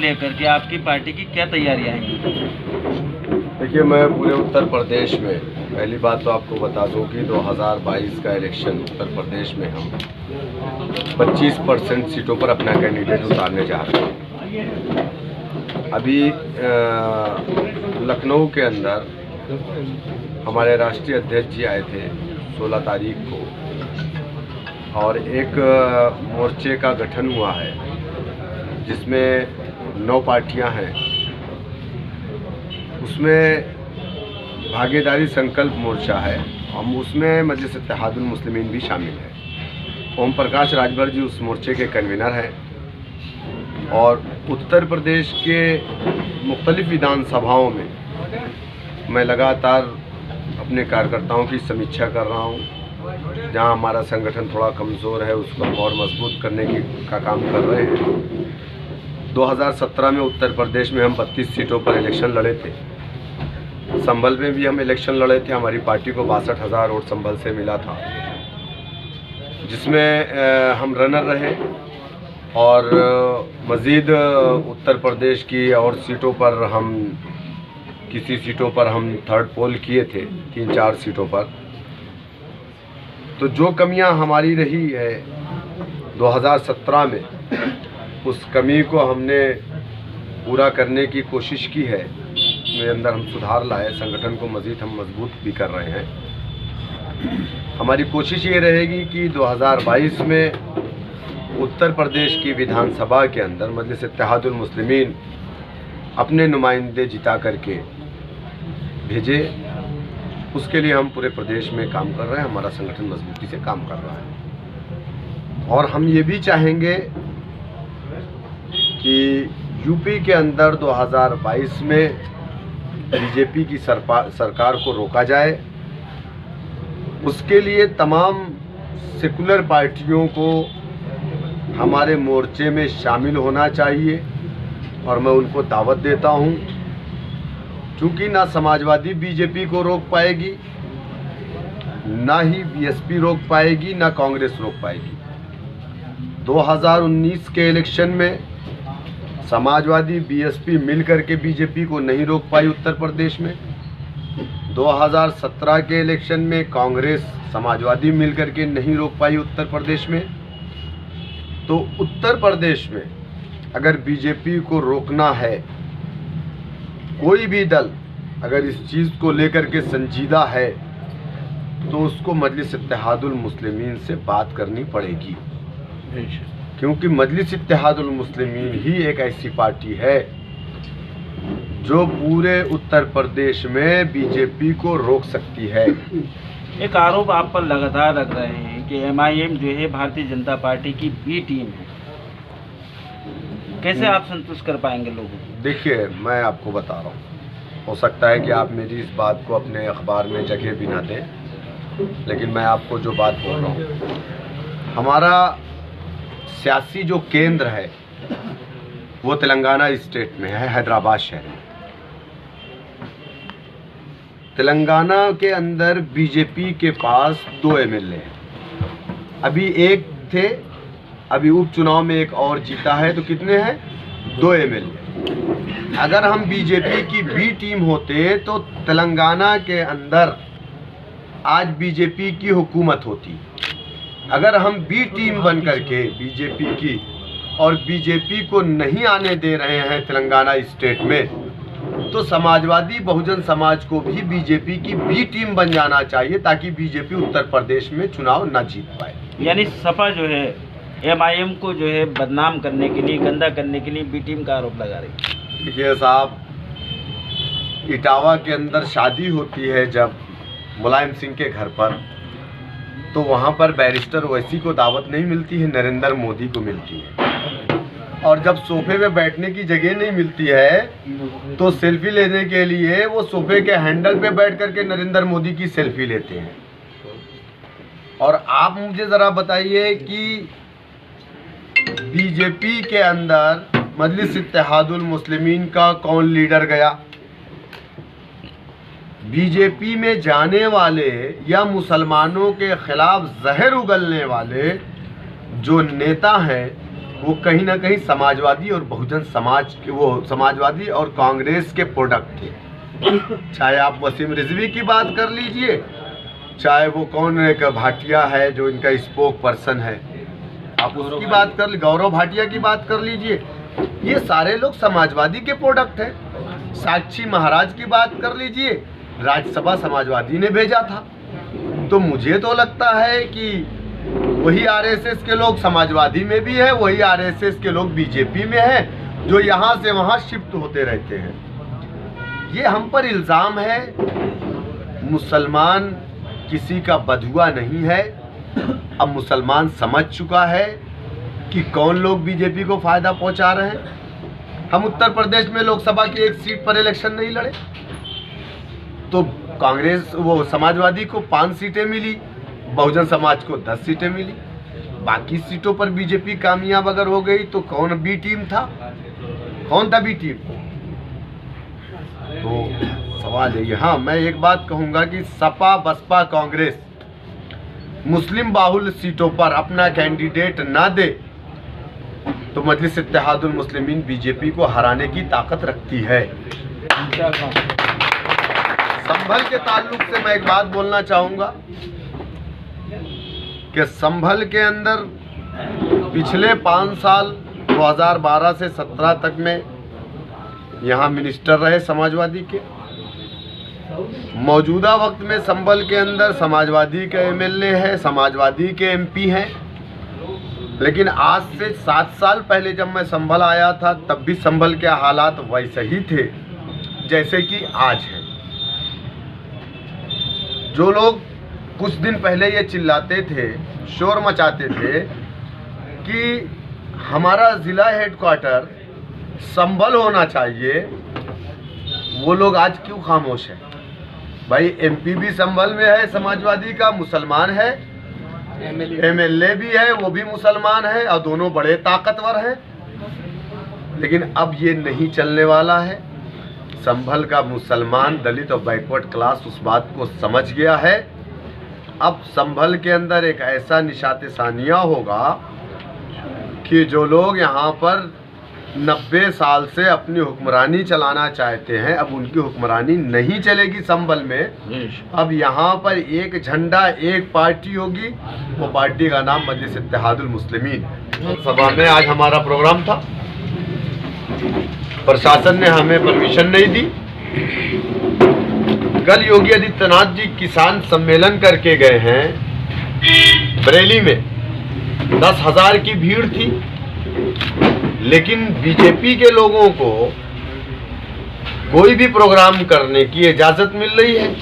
लेकर के आपकी पार्टी की क्या तैयारियां हैं? देखिए, मैं पूरे उत्तर प्रदेश में पहली बात तो आपको बता दूं कि 2022 का इलेक्शन उत्तर प्रदेश में हम 25% सीटों पर अपना कैंडिडेट उतारने जा रहे हैं। अभी लखनऊ के अंदर हमारे राष्ट्रीय अध्यक्ष जी आए थे 16 तारीख को, और एक मोर्चे का गठन हुआ है जिसमें 9 पार्टियां हैं। उसमें भागीदारी संकल्प मोर्चा है, हम उसमें मजलिस इत्तेहादुल मुस्लिमीन भी शामिल है। ओम प्रकाश राजभर जी उस मोर्चे के कन्वीनर हैं और उत्तर प्रदेश के मुख्तलिफ विधानसभाओं में मैं लगातार अपने कार्यकर्ताओं की समीक्षा कर रहा हूँ। जहाँ हमारा संगठन थोड़ा कमज़ोर है उसको और मजबूत करने का काम कर रहे हैं। 2017 में उत्तर प्रदेश में हम 32 सीटों पर इलेक्शन लड़े थे। संभल में भी हम इलेक्शन लड़े थे, हमारी पार्टी को 62,000 वोट संभल से मिला था, जिसमें हम रनर रहे। और मज़ीद उत्तर प्रदेश की और सीटों पर हम किसी सीटों पर हम थर्ड पोल किए थे, 3-4 सीटों पर। तो जो कमियां हमारी रही है 2017 में, उस कमी को हमने पूरा करने की कोशिश की है। उसमें अंदर हम सुधार लाए, संगठन को मज़ीद हम मजबूत भी कर रहे हैं। हमारी कोशिश ये रहेगी कि 2022 में उत्तर प्रदेश की विधानसभा के अंदर मजलिस इत्तेहादुल मुस्लिमीन अपने नुमाइंदे जिता करके भेजे। उसके लिए हम पूरे प्रदेश में काम कर रहे हैं, हमारा संगठन मजबूती से काम कर रहा है। और हम ये भी चाहेंगे कि यूपी के अंदर 2022 में बीजेपी की सरकार को रोका जाए। उसके लिए तमाम सेकुलर पार्टियों को हमारे मोर्चे में शामिल होना चाहिए और मैं उनको दावत देता हूं, क्योंकि ना समाजवादी बीजेपी को रोक पाएगी, ना ही बीएसपी रोक पाएगी, ना कांग्रेस रोक पाएगी। 2019 के इलेक्शन में समाजवादी बीएसपी मिलकर के बीजेपी को नहीं रोक पाई उत्तर प्रदेश में। 2017 के इलेक्शन में कांग्रेस समाजवादी मिलकर के नहीं रोक पाई उत्तर प्रदेश में। तो उत्तर प्रदेश में अगर बीजेपी को रोकना है, कोई भी दल अगर इस चीज़ को लेकर के संजीदा है, तो उसको मजलिस इत्तेहादुल मुस्लिमीन से बात करनी पड़ेगी। क्योंकि मजलिस इत्तेहादुल मुस्लिमीन ही एक ऐसी पार्टी है जो पूरे उत्तर प्रदेश में बीजेपी को रोक सकती है। एक आरोप आप पर लगातार लग रहे हैं कि MIM जो है भारतीय जनता पार्टी की बी टीम है। कैसे आप संतुष्ट कर पाएंगे लोगों को? देखिए, मैं आपको बता रहा हूँ, हो सकता है कि आप मेरी इस बात को अपने अखबार में जगह भी ना दें, लेकिन मैं आपको जो बात बोल रहा हूँ, हमारा सियासी जो केंद्र है वो तेलंगाना स्टेट में है, हैदराबाद शहर में। तेलंगाना के अंदर बीजेपी के पास 2 MLA हैं। अभी एक थे, अभी उपचुनाव में एक और जीता है, तो कितने हैं? 2 MLA। अगर हम बीजेपी की बी टीम होते तो तेलंगाना के अंदर आज बीजेपी की हुकूमत होती। अगर हम बी टीम बन करके बीजेपी की और बीजेपी को नहीं आने दे रहे हैं तेलंगाना स्टेट में, तो समाजवादी बहुजन समाज को भी बीजेपी की बी टीम बन जाना चाहिए, ताकि बीजेपी उत्तर प्रदेश में चुनाव न जीत पाए। यानी सपा जो है MIM को जो है बदनाम करने के लिए, गंदा करने के लिए बी टीम का आरोप लगा रही है। देखिए साहब, इटावा के अंदर शादी होती है जब मुलायम सिंह के घर पर, तो वहाँ पर बैरिस्टर ओवैसी को दावत नहीं मिलती है, नरेंद्र मोदी को मिलती है। और जब सोफे पे बैठने की जगह नहीं मिलती है तो सेल्फी लेने के लिए वो सोफे के हैंडल पे बैठ करके नरेंद्र मोदी की सेल्फी लेते हैं। और आप मुझे ज़रा बताइए कि बीजेपी के अंदर मजलिस इत्तेहादुल मुस्लिमीन का कौन लीडर गया? बीजेपी में जाने वाले या मुसलमानों के खिलाफ जहर उगलने वाले जो नेता हैं वो कहीं ना कहीं समाजवादी और बहुजन समाज के, वो समाजवादी और कांग्रेस के प्रोडक्ट थे। चाहे आप वसीम रिजवी की बात कर लीजिए, चाहे वो कौन एक भाटिया है जो इनका स्पोक पर्सन है, आप उसकी बात कर, गौरव भाटिया की बात कर लीजिए, ये सारे लोग समाजवादी के प्रोडक्ट हैं। साक्षी महाराज की बात कर लीजिए, राज्यसभा समाजवादी ने भेजा था। तो मुझे तो लगता है कि वही आरएसएस के लोग समाजवादी में भी है, वही आरएसएस के लोग बीजेपी में हैं, जो यहाँ से वहाँ शिफ्ट होते रहते हैं। ये हम पर इल्ज़ाम है। मुसलमान किसी का बधुआ नहीं है। अब मुसलमान समझ चुका है कि कौन लोग बीजेपी को फ़ायदा पहुंचा रहे हैं। हम उत्तर प्रदेश में लोकसभा की एक सीट पर इलेक्शन नहीं लड़े, तो कांग्रेस वो समाजवादी को 5 सीटें मिली, बहुजन समाज को 10 सीटें मिली। बाकी सीटों पर बीजेपी कामयाब अगर हो गई तो कौन बी टीम था, कौन था बी टीम? तो सवाल है। हाँ, मैं एक बात कहूँगा कि सपा बसपा कांग्रेस मुस्लिम बाहुल्य सीटों पर अपना कैंडिडेट ना दे तो मजलिस इत्तेहादुल मुस्लिमीन बीजेपी को हराने की ताकत रखती है। संभल के ताल्लुक से मैं एक बात बोलना चाहूँगा कि संभल के अंदर पिछले 5 साल 2012 से 17 तक में यहाँ मिनिस्टर रहे समाजवादी के। मौजूदा वक्त में संभल के अंदर समाजवादी के एमएलए है, समाजवादी के एमपी हैं। लेकिन आज से 7 साल पहले जब मैं संभल आया था तब भी संभल के हालात वैसे ही थे जैसे कि आज हैं। जो लोग कुछ दिन पहले ये चिल्लाते थे, शोर मचाते थे कि हमारा ज़िला हेडक्वार्टर संभल होना चाहिए, वो लोग आज क्यों खामोश हैं? भाई एमपी भी संभल में है, समाजवादी का, मुसलमान है, एमएलए भी है, वो भी मुसलमान है, और दोनों बड़े ताकतवर हैं। लेकिन अब ये नहीं चलने वाला है। संभल का मुसलमान, दलित और बैकवर्ड क्लास उस बात को समझ गया है। अब संभल के अंदर एक ऐसा निशाते सानिया होगा कि जो लोग यहाँ पर 90 साल से अपनी हुक्मरानी चलाना चाहते हैं, अब उनकी हुक्मरानी नहीं चलेगी संभल में। अब यहाँ पर एक झंडा, एक पार्टी होगी, वो पार्टी का नाम मजलिस इत्तेहादुल मुस्लिमीन। सभा में आज हमारा प्रोग्राम था, प्रशासन ने हमें परमिशन नहीं दी। कल योगी आदित्यनाथ जी किसान सम्मेलन करके गए हैं बरेली में, 10,000 की भीड़ थी, लेकिन बीजेपी के लोगों को कोई भी प्रोग्राम करने की इजाज़त मिल रही है।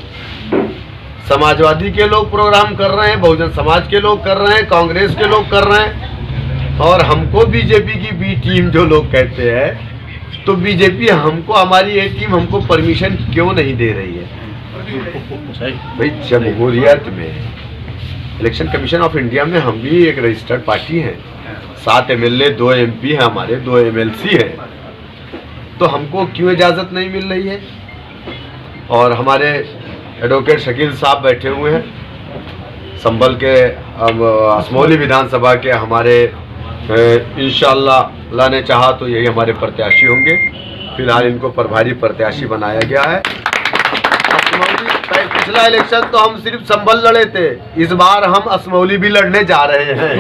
समाजवादी के लोग प्रोग्राम कर रहे हैं, बहुजन समाज के लोग कर रहे हैं, कांग्रेस के लोग कर रहे हैं, और हमको बीजेपी की बी टीम जो लोग कहते हैं, तो बीजेपी हमको, हमारी ए टीम हमको परमिशन क्यों नहीं दे रही है? भाई जमहूरियत में, इलेक्शन कमीशन ऑफ इंडिया में हम भी एक रजिस्टर्ड पार्टी हैं, 7 एमएलए, 2 एमपी हैं हमारे, 2 एमएलसी हैं, तो हमको क्यों इजाज़त नहीं मिल रही है? और हमारे एडवोकेट शकील साहब बैठे हुए हैं संभल के, असमौली विधानसभा के हमारे, इंशाअल्लाह अल्लाह ने चाहा तो यही हमारे प्रत्याशी होंगे। फिलहाल इनको प्रभारी प्रत्याशी बनाया गया है। पिछला इलेक्शन तो हम सिर्फ संभल लड़े थे, इस बार हम असमौली भी लड़ने जा रहे हैं।